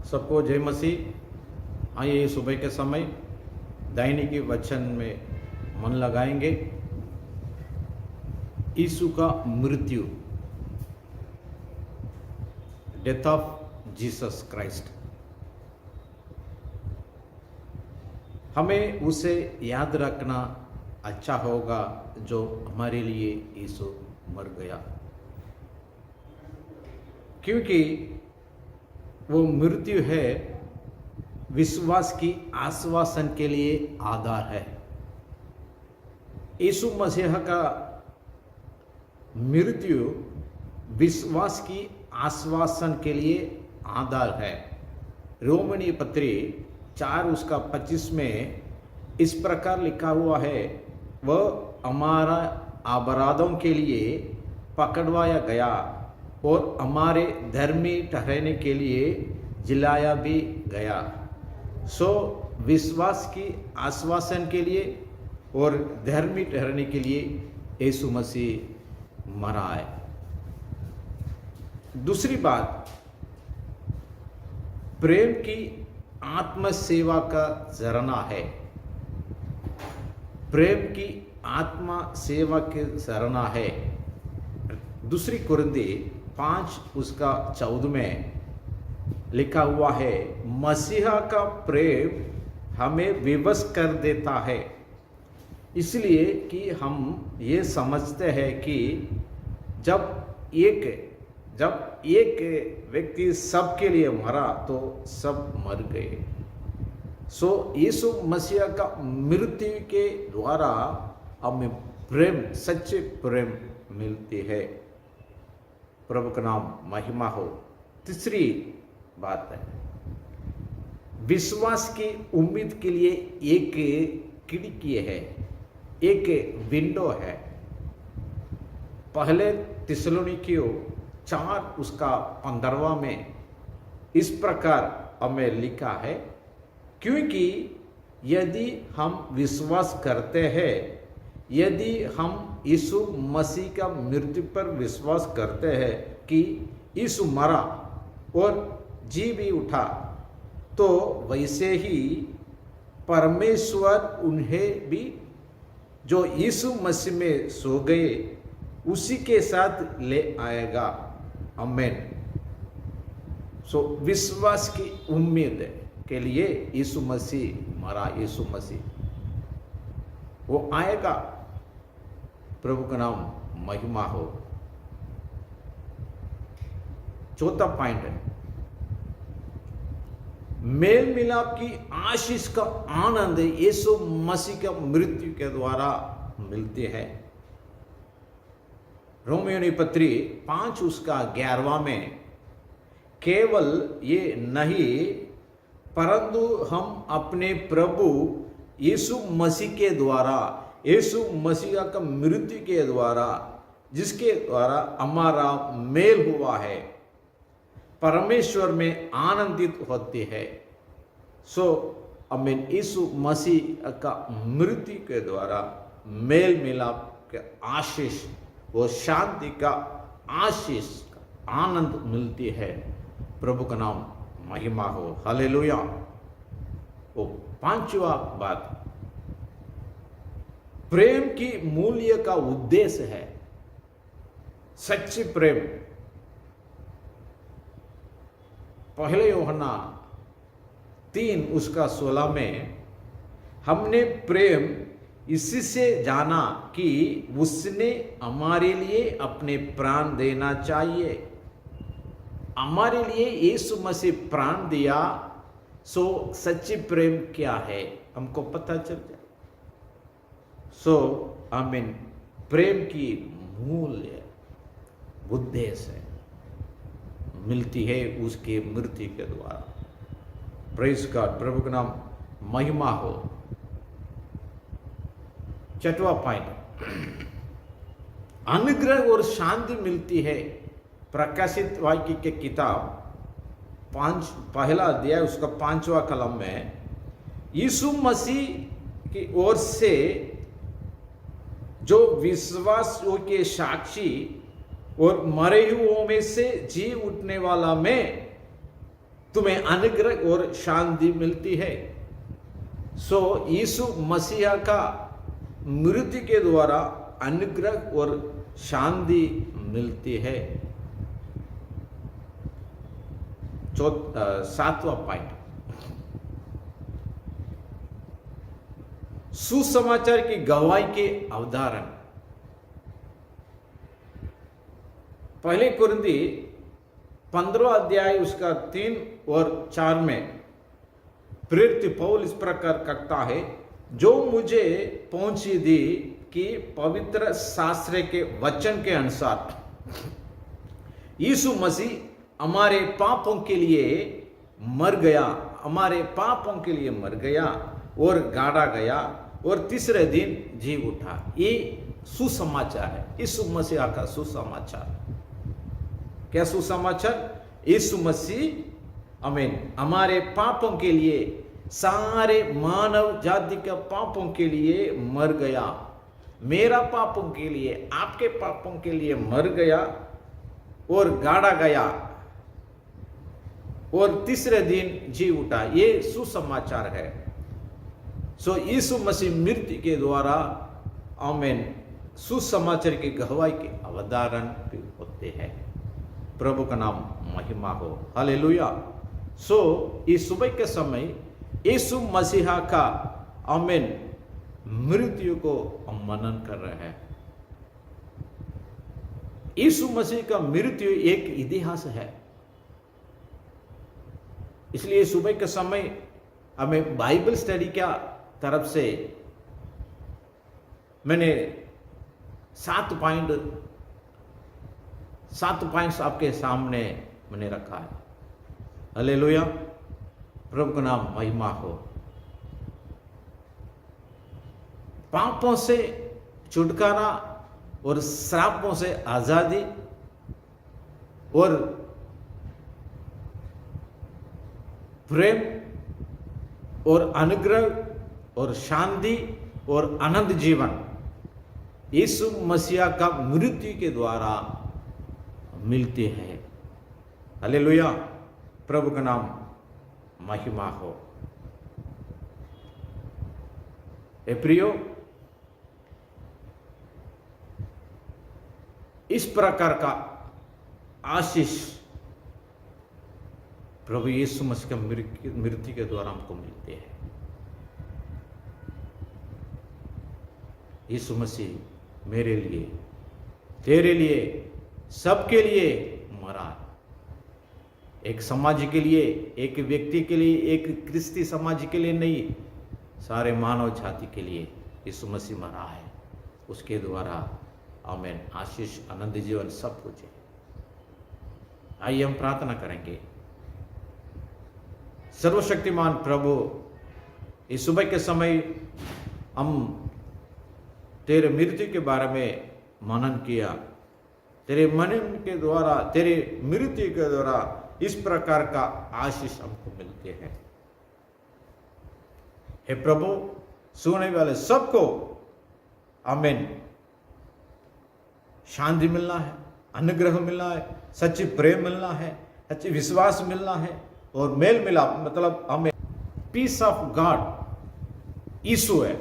सबको जय मसीह। आइए सुबह के समय दैनिक वचन में मन लगाएंगे। यीशु का मृत्यु, डेथ ऑफ जीसस क्राइस्ट। हमें उसे याद रखना अच्छा होगा जो हमारे लिए यीशु मर गया, क्योंकि वो मृत्यु है विश्वास की आश्वासन के लिए आधार है। यीशु मसीह का मृत्यु विश्वास की आश्वासन के लिए आधार है। रोमनी पत्री 4:25 में इस प्रकार लिखा हुआ है, वह हमारा अपराधों के लिए पकड़वाया गया और हमारे धर्मी ठहराने के लिए जिलाया भी गया। सो विश्वास की आश्वासन के लिए और धर्मी ठहराने के लिए यीशु मसीह मरा है। दूसरी बात, प्रेम की आत्म सेवा का झरना है। प्रेम की आत्मा सेवा के झरना है। दूसरी कुरिन्ती 5:14 में लिखा हुआ है, मसीहा का प्रेम हमें विवश कर देता है, इसलिए कि हम ये समझते हैं कि जब एक व्यक्ति सबके लिए मरा तो सब मर गए। सो यीशु मसीहा का मृत्यु के द्वारा हमें प्रेम, सच्चे प्रेम मिलती है। प्रभु का नाम महिमा हो। तीसरी बात है, विश्वास की उम्मीद के लिए एक खिड़की है, एक विंडो है। पहले थिस्सलुनीकियों 4:15 में इस प्रकार हमें लिखा है, क्योंकि यदि हम विश्वास करते हैं, यदि हम यीशु मसीह का मृत्यु पर विश्वास करते हैं कि यीशु मरा और जी भी उठा, तो वैसे ही परमेश्वर उन्हें भी जो यीशु मसीह में सो गए उसी के साथ ले आएगा। आमीन। सो विश्वास की उम्मीद के लिए यीशु मसीह मरा, यीशु मसीह वो आएगा। प्रभु का नाम महिमा हो। चौथा पॉइंट है, मेल मिलाप की आशीष का आनंद यीशु मसीह का मृत्यु के द्वारा मिलती है। रोमियोनी पत्री 5:11 में केवल ये नहीं, परंतु हम अपने प्रभु यीशु मसीह के द्वारा, यीशु मसीह का मृत्यु के द्वारा, जिसके द्वारा हमारा मेल हुआ है, परमेश्वर में आनंदित होते हैं। सो आमीन। यीशु मसीह का मृत्यु के द्वारा मेल मिलाप के आशीष, वो शांति का आशीष का आनंद मिलती है। प्रभु का नाम महिमा हो। हालेलुया। वो पांचवा बात, प्रेम की मूल्य का उद्देश्य है सच्ची प्रेम। पहले यूहन्ना 3:16 में हमने प्रेम इसी से जाना कि उसने हमारे लिए अपने प्राण देना चाहिए। हमारे लिए यीशु मसीह प्राण दिया। सो सच्ची प्रेम क्या है हमको पता चल जाए। सो आमीन। प्रेम की मूल्य उद्देश्य मिलती है उसके मृत्यु के द्वारा। Praise God. प्रभु का नाम महिमा हो। छठवां पॉइंट, अनुग्रह और शांति मिलती है। प्रकाशित वाक्य के किताब 1 अध्याय उसका 5वां कलम में यीशु मसीह की ओर से जो विश्वासियों के साक्षी और मरे हुओं में से जी उठने वाला में तुम्हें अनुग्रह और शांति मिलती है। सो यीशु मसीहा का मृत्यु के द्वारा अनुग्रह और शांति मिलती है। 7वां पॉइंट, सुसमाचार की गवाही के अवधारण। पहले कुरिन्थी 15 अध्याय उसका 3 और 4 में प्रेरित पौल इस प्रकार कहता है, जो मुझे पहुंची दी कि पवित्र शास्त्र के वचन के अनुसार यीशु मसीह हमारे पापों के लिए मर गया, हमारे पापों के लिए मर गया और गाड़ा गया और तीसरे दिन जी उठा। ये सुसमाचार है, यीशु मसीह का सुसमाचार। क्या सुसमाचार? यीशु मसीह आमीन हमारे पापों के लिए, सारे मानव जाति के पापों के लिए मर गया, मेरा पापों के लिए, आपके पापों के लिए मर गया और गाड़ा गया और तीसरे दिन जी उठा। ये सुसमाचार है। सो यीशु मसीह मृत्यु के द्वारा आमीन सुसमाचार की गवाही के अवधारण भी होते हैं। प्रभु का नाम महिमा हो, हालेलुया। सो इस सुबह के समय यीशु मसीहा का आमीन मृत्यु को हम मनन कर रहे हैं। यीशु मसीह का मृत्यु एक इतिहास है, इसलिए सुबह के समय हमें बाइबल स्टडी क्या तरफ से मैंने 7 पॉइंट्स आपके सामने मैंने रखा है। हालेलुया, प्रभु का नाम महिमा हो। पापों से छुटकारा और श्रापों से आजादी और प्रेम और अनुग्रह और शांति और आनंद जीवन यीशु मसीहा का मृत्यु के द्वारा मिलती है। हालेलुया, प्रभु का नाम महिमा हो। ए प्रियो, इस प्रकार का आशीष प्रभु यीशु मसीह का मृत्यु के द्वारा हमको मिलते हैं। यीशु मसीह मेरे लिए, तेरे लिए, सबके लिए मरा। एक समाज के लिए, एक व्यक्ति के लिए, एक क्रिस्ती समाज के लिए नहीं, सारे मानव जाति के लिए यीशु मसीह मरा है। उसके द्वारा आमीन आशीष, आनंद, जीवन सब कुछ है। आइए हम प्रार्थना करेंगे। सर्वशक्तिमान प्रभु, इस सुबह के समय हम तेरे मृत्यु के बारे में मनन किया। तेरे मनन के द्वारा, तेरे मृत्यु के द्वारा इस प्रकार का आशीष हमको मिलते हैं। हे प्रभु, सुनने वाले सबको आमीन शांति मिलना है, अनुग्रह मिलना है, सच्ची प्रेम मिलना है, सच्ची विश्वास मिलना है और मेल मिलाप, मतलब हमें पीस ऑफ गॉड यीशु है,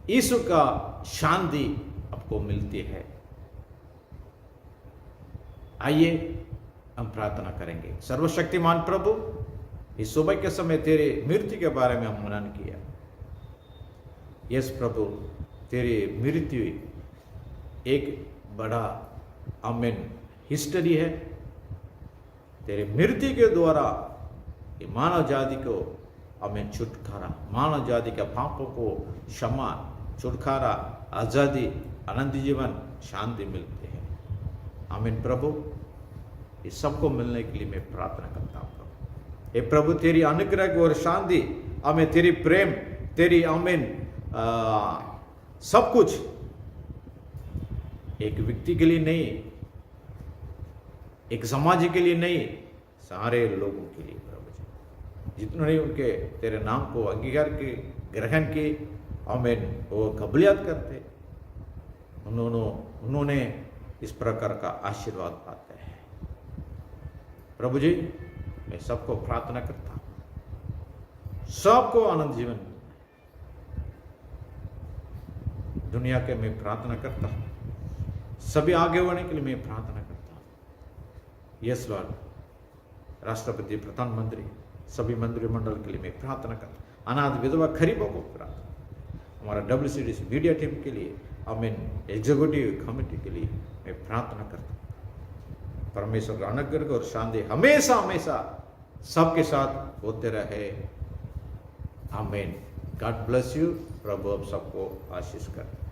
यीशु का शांति आपको मिलती है। आइए हम प्रार्थना करेंगे। सर्वशक्तिमान प्रभु, इस सुबह के समय तेरे मृत्यु के बारे में हम मनन किया। यस प्रभु, तेरी मृत्यु एक बड़ा आमीन हिस्ट्री है। तेरे मृत्यु के द्वारा ये मानव जाति को आमीन छुटकारा, मानव जाति के पापों को क्षमा, छुटकारा, आजादी, आनंद जीवन, शांति मिलते हैं। आमीन प्रभु, इस सबको मिलने के लिए मैं प्रार्थना करता हूँ प्रभु। हे प्रभु, तेरी अनुग्रह और शांति, आमीन तेरी प्रेम, तेरी आमीन सब कुछ एक व्यक्ति के लिए नहीं, एक समाज के लिए नहीं, सारे लोगों के लिए प्रभु जी। जितने उनके तेरे नाम को अंगीकार के, ग्रहण के, आमीन वो कबूलियत करते, उन्होंने इस प्रकार का आशीर्वाद पाते हैं। प्रभु जी, मैं सबको प्रार्थना करता हूं, सबको आनंद जीवन मिले। दुनिया के मैं प्रार्थना करता हूं, सभी आगे बढ़ने के लिए मैं प्रार्थना करता हूं। यस लॉर्ड, राष्ट्रपति, प्रधानमंत्री, सभी मंत्रिमंडल के लिए मैं प्रार्थना करता हूं। अनाथ विधवा गरीबों को प्रार्थना, हमारा WCDC मीडिया टीम के लिए, आमीन, एग्जीक्यूटिव कमेटी के लिए मैं प्रार्थना करता हूं। परमेश्वर का अनुग्रह और शांति हमेशा हमेशा सबके साथ होते रहे। आमीन। God bless you. प्रभु आप सबको आशीष करे।